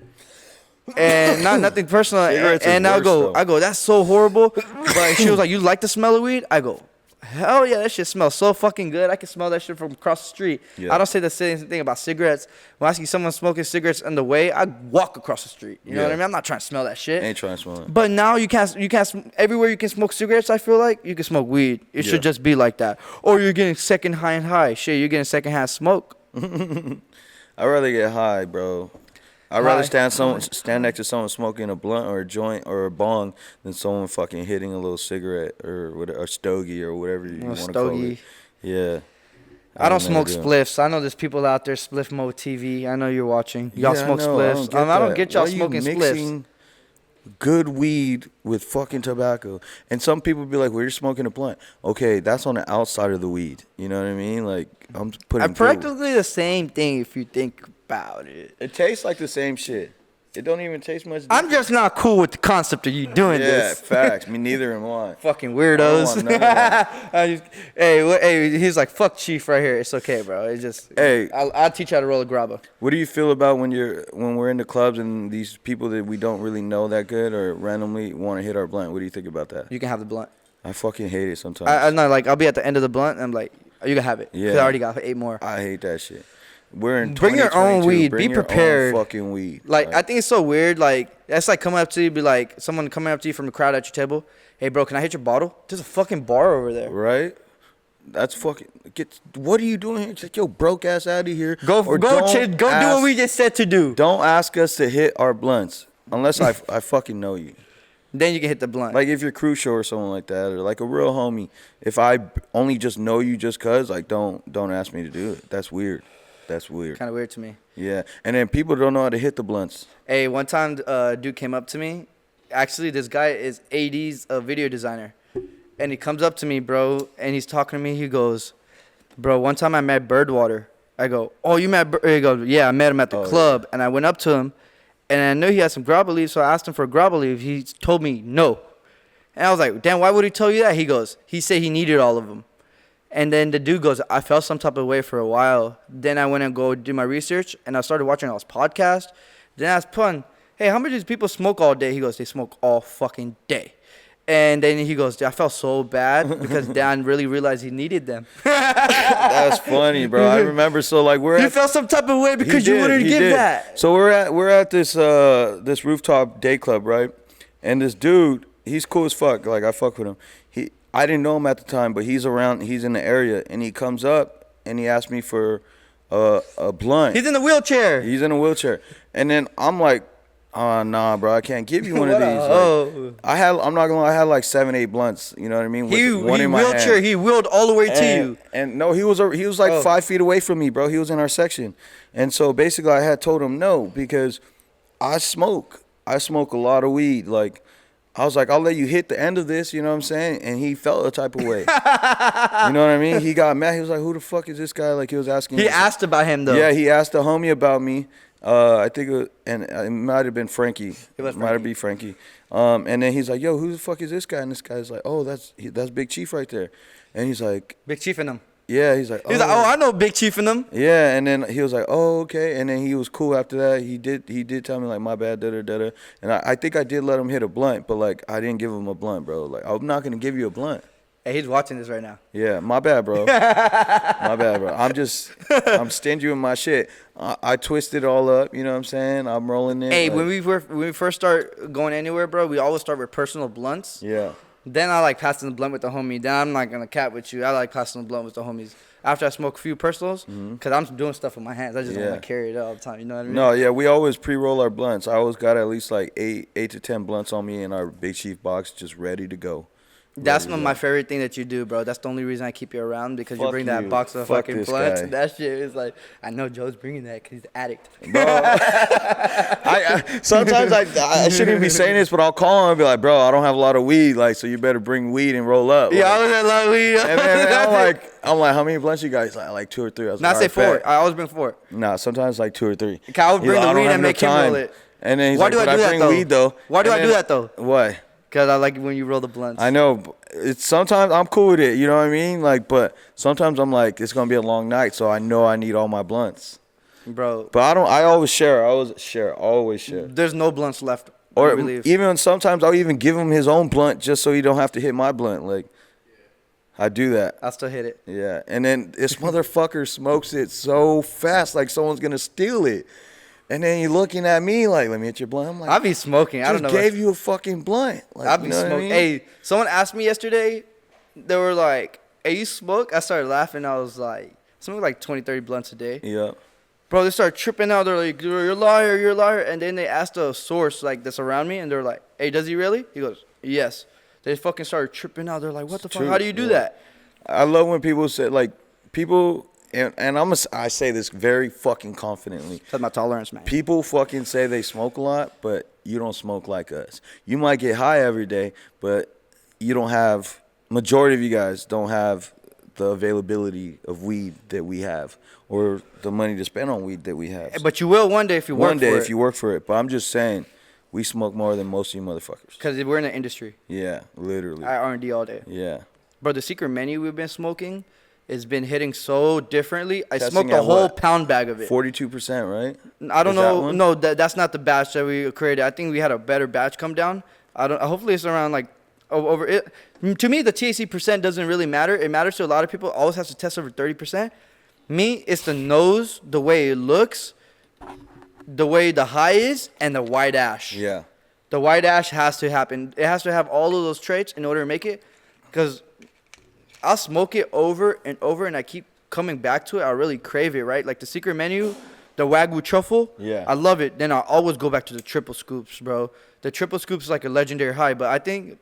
And nothing personal. And I go, that's so horrible. But she was like, you like the smell of weed? I go, hell yeah, that shit smells so fucking good. I can smell that shit from across the street. I don't say the same thing about cigarettes. When I see someone smoking cigarettes in the way, I walk across the street. You know what I mean? I'm not trying to smell that shit. Ain't trying to smell it. But now you can't everywhere you can smoke cigarettes, I feel like you can smoke weed. It should just be like that. Or you're getting secondhand high. Shit, you're getting secondhand smoke. I'd rather get high, bro. I'd rather stand next to someone smoking a blunt or a joint or a bong than someone fucking hitting a little cigarette or stogie or whatever you want to call it. Yeah. I don't smoke spliffs. I know there's people out there, Spliff Mode TV. I know you're watching. Y'all smoke spliffs. I don't get y'all smoking spliffs. Good weed with fucking tobacco. And some people be like, well, you're smoking a blunt. Okay, that's on the outside of the weed. You know what I mean? Like, I'm putting practically the same thing if you think about it. It tastes like the same shit. It don't even taste much different. I'm just not cool with the concept of you doing this. Yeah, facts. Me neither am I. Fucking weirdos. Hey, he's like, fuck Chief right here. It's okay, bro. It's just, I'll teach you how to roll a grabba. What do you feel about when we're in the clubs and these people that we don't really know that good or randomly want to hit our blunt? What do you think about that? You can have the blunt. I fucking hate it sometimes. I'm not like, I'll be at the end of the blunt and I'm like, oh, you can have it. Yeah. 'Cause I already got 8 more. I hate that shit. We're in Bring your own weed. Be prepared. Your own fucking weed. Like, I think it's so weird. Like, that's like coming up to you, be like, someone coming up to you from the crowd at your table. Hey, bro, can I hit your bottle? There's a fucking bar over there. Right? That's fucking. What are you doing here? Take your broke ass out of here. Go do what we just said to do. Don't ask us to hit our blunts unless I fucking know you. Then you can hit the blunt. Like if you're crucial or someone like that, or like a real homie. If I only just know you just cause, like, don't ask me to do it. That's weird. That's weird. Kind of weird to me. Yeah, and then people don't know how to hit the blunts. Hey, one time, dude came up to me. Actually, this guy is AD's a video designer, and he comes up to me, bro, and he's talking to me. He goes, "Bro, one time I met Birdwater." I go, "Oh, you met?" He goes, "Yeah, I met him at the club." Yeah. And I went up to him, and I knew he had some grabba leaves, so I asked him for grabba leaves. He told me no, and I was like, "Damn, why would he tell you that?" He said he needed all of them. And then the dude goes, I felt some type of way for a while. Then I went and go do my research, and I started watching all his podcast. Then I asked Pun, hey, how many of these people smoke all day? He goes, they smoke all fucking day. And then he goes, I felt so bad because Dan really realized he needed them. That's funny, bro. I remember. So like he felt some type of way because you wouldn't give that. So we're at this rooftop day club, right? And this dude, he's cool as fuck. Like I fuck with him. I didn't know him at the time, but he's around. He's in the area, and he comes up and he asked me for a blunt. He's in the wheelchair. He's in a wheelchair, and then I'm like, oh, nah, bro, I can't give you one of these. Like, I'm not gonna lie, I had like 7-8 blunts. You know what I mean? With one in my hand. He wheeled all the way to you. And no, he was like 5 feet away from me, bro. He was in our section, and so basically I had told him no because I smoke a lot of weed, like. I was like, I'll let you hit the end of this, you know what I'm saying? And he felt a type of way. You know what I mean? He got mad. He was like, who the fuck is this guy? Like, he was asking. He asked about him, though. Yeah, he asked a homie about me. I think it might have been Frankie. It was might have been Frankie. And then he's like, yo, who the fuck is this guy? And this guy's like, oh, that's Big Chief right there. And he's like. Big Chief and him. Yeah, he's like, oh, I know Big Chief and them. Yeah, and then he was like, oh, okay. And then he was cool after that. He did tell me, like, my bad, da-da-da-da. And I think I did let him hit a blunt, but, like, I didn't give him a blunt, bro. Like, I'm not going to give you a blunt. Hey, he's watching this right now. Yeah, my bad, bro. My bad, bro. I'm stingy with my shit. I twist it all up. You know what I'm saying? I'm rolling it. Hey, like, when we first start going anywhere, bro, we always start with personal blunts. Yeah. Then I like passing the blunt with the homie. Then I'm not gonna cap with you. I like passing the blunt with the homies. After I smoke a few personals, because I'm doing stuff with my hands. I just don't want to carry it all the time. You know what I mean? No, yeah, we always pre-roll our blunts. I always got at least like eight to 10 blunts on me in our Big Chief box, just ready to go. That's my favorite thing that you do, bro. That's the only reason I keep you around, because you bring that box of fucking blunts. That shit is like, I know Joe's bringing that because he's an addict. Bro, sometimes I shouldn't even be saying this, but I'll call him and be like, bro, I don't have a lot of weed, like, so you better bring weed and roll up. Yeah, I was at a lot of weed. And then I'm like, how many blunts you guys? Like 2 or 3. I was Not like, say 4. I always bring 4. Nah, sometimes like 2 or 3. I would bring the weed and make him roll it. And then he's Why like, do I but do I that bring though? weed though. Why do I do that though? Why? Because I like when you roll the blunts. I know. It's sometimes I'm cool with it, you know what I mean? Like, but sometimes I'm like, it's gonna be a long night, so I know I need all my blunts, bro. But I always share. Always share. There's no blunts left. Or even sometimes I'll even give him his own blunt just so he don't have to hit my blunt. Like, I do that. I still hit it. Yeah, and then this motherfucker smokes it so fast, like someone's gonna steal it. And then you're looking at me like, let me hit your blunt. I'm like, I be smoking. I don't know. Just gave you a fucking blunt. Like, I be smoking. I mean? Hey, someone asked me yesterday. They were like, hey, you smoke? I started laughing. I was like, something like 20, 30 blunts a day. Yeah. Bro, they started tripping out. They're like, you're a liar, you're a liar. And then they asked a source like that's around me, and they're like, hey, does he really? He goes, yes. They fucking started tripping out. They're like, what the fuck? How do you do that? I love when people say, like, people, and I say this very fucking confidently. That's my tolerance, man. People fucking say they smoke a lot, but you don't smoke like us. You might get high every day, but you don't have, majority of you guys don't have the availability of weed that we have, or the money to spend on weed that we have. But you will one day if you work for it. One day if you work for it. But I'm just saying, we smoke more than most of you motherfuckers. Because we're in the industry. Yeah, literally. I R&D all day. Yeah. Bro, the secret menu we've been smoking has been hitting so differently. I Testing smoked a whole pound bag of it. 42%, right? I don't Is know. that one? No, that's not the batch that we created. I think we had a better batch come down. Hopefully it's around like over it. To me, the THC percent doesn't really matter. It matters to a lot of people. Always has to test over 30%. Me, it's the nose, the way it looks, the way the high is, and the white ash. Yeah. The white ash has to happen. It has to have all of those traits in order to make it. Because I'll smoke it over and over, and I keep coming back to it. I really crave it, right? Like the secret menu, the Wagyu truffle. Yeah. I love it. Then I'll always go back to the triple scoops, bro. The triple scoops is like a legendary high, but I think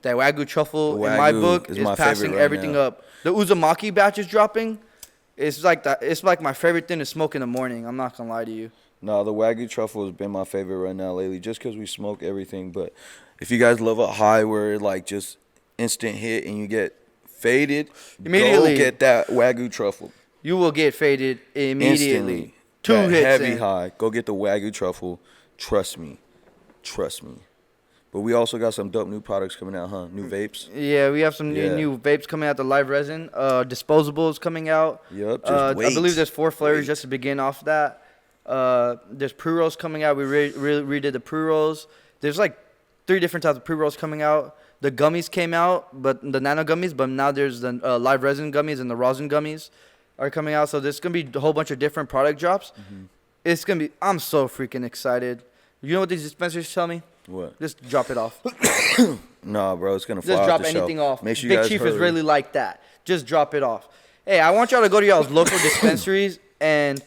that Wagyu truffle, in my book, is passing everything up. The Uzumaki batch is dropping. It's like my favorite thing to smoke in the morning. I'm not gonna lie to you. No, the Wagyu truffle has been my favorite right now lately, just because we smoke everything. But if you guys love a high where it like just instant hit and you get faded, immediately, go get that Wagyu truffle. You will get faded immediately. Instantly. 2 that hits heavy in. high. Go get the Wagyu truffle. Trust me. But we also got some dope new products coming out, huh? New vapes. Yeah, we have some new vapes coming out. The live resin, disposables coming out. Yep. Just wait. I believe there's 4 flavors just to begin off that. There's pre-rolls coming out. We redid the pre-rolls. There's like 3 different types of pre-rolls coming out. The gummies came out, but the nano gummies. But now there's the live resin gummies and the rosin gummies are coming out. So there's gonna be a whole bunch of different product drops. Mm-hmm. It's gonna be. I'm so freaking excited. You know what these dispensaries tell me? What? Just drop it off. Nah, bro, it's gonna fly Just off drop the anything shelf. off. Make sure you Big guys Chief hurry. is really like that. Just drop it off. Hey, I want y'all to go to y'all's local dispensaries and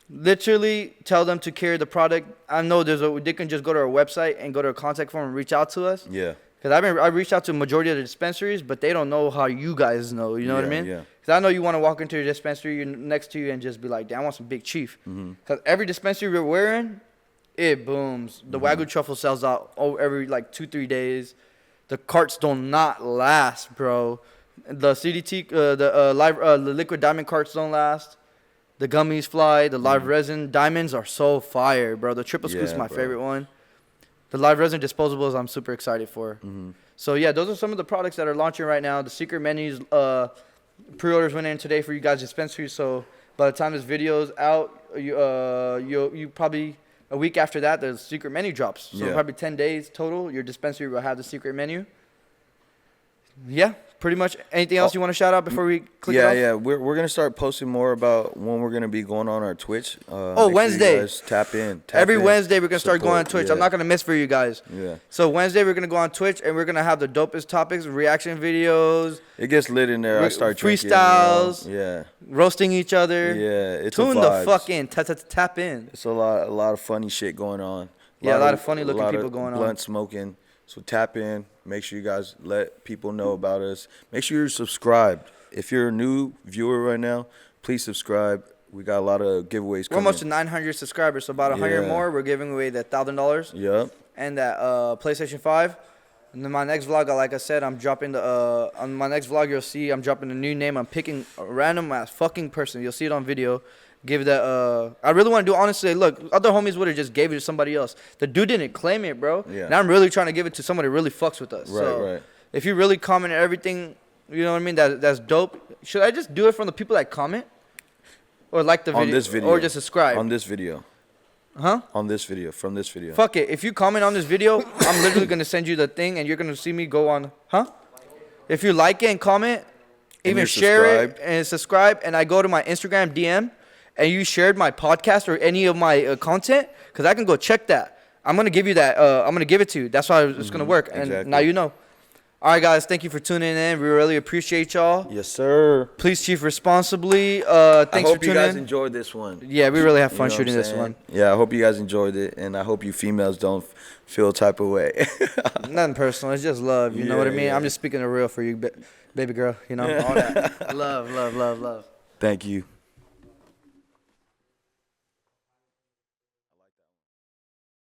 literally tell them to carry the product. I know they can just go to our website and go to our contact form and reach out to us. Yeah. Because I reached out to a majority of the dispensaries, but they don't know how you guys know. You know what I mean? Yeah. Because I know you want to walk into your dispensary next to you and just be like, damn, I want some Big Chief. Because every dispensary we're in, it booms. The Wagyu truffle sells out every like 2-3 days. The carts do not last, bro. The CDT, the liquid diamond carts don't last. The gummies fly. The live resin diamonds are so fire, bro. The triple scoop's my favorite one. The live resin disposables I'm super excited for. So yeah, those are some of the products that are launching right now. The secret menus pre-orders went in today for you guys dispensaries. So by the time this video's out, you probably a week after that the secret menu drops. So probably 10 days total. Your dispensary will have the secret menu. Yeah, pretty much. Anything else you want to shout out before we click it off? Yeah. We're gonna start posting more about when we're gonna be going on our Twitch. Wednesday. You guys tap in. Every Wednesday we're gonna start going on Twitch. Yeah. I'm not gonna miss for you guys. Yeah. So Wednesday we're gonna go on Twitch and we're gonna have the dopest topics, reaction videos. It gets lit in there. I start drinking, freestyles. Yeah. Roasting each other. Yeah. It's Tune a the vibes. fuck in. Tap in. It's a lot of funny shit going on. Yeah, a lot of funny looking people going on. Blunt smoking. So tap in. Make sure you guys let people know about us. Make sure you're subscribed. If you're a new viewer right now, please subscribe. We got a lot of giveaways We're coming. almost to 900 subscribers, so about 100 more. We're giving away that $1,000. Yep. And that PlayStation 5. And then my next vlog, like I said, I'm dropping the on my next vlog you'll see I'm dropping a new name. I'm picking a random ass fucking person. You'll see it on video. Give that I really want to do, honestly. Look, other homies would have just gave it to somebody else. The dude didn't claim it, bro. Yeah. And I'm really trying to give it to somebody who really fucks with us. Right. If you really comment everything, you know what I mean, that's dope. Should I just do it from the people that comment? Or like the video? On this video. Or just subscribe? On this video. Huh? On this video. From this video. Fuck it. If you comment on this video, I'm literally going to send you the thing and you're going to see me go on. Huh? If you like it and comment, even share it and subscribe, and I go to my Instagram DM and you shared my podcast or any of my content, because I can go check that. I'm going to give you that. I'm going to give it to you. That's how it's going to work. And exactly. now you know. All right, guys. Thank you for tuning in. We really appreciate y'all. Yes, sir. Please chief responsibly. Thanks I hope for tuning you guys in. enjoyed this one. Yeah, we really have fun You know shooting what I'm this saying? one. Yeah, I hope you guys enjoyed it, and I hope you females don't feel type of way. Nothing personal. It's just love. You know what I mean? Yeah. I'm just speaking the real for you, baby girl. You know, all that. Love. Thank you.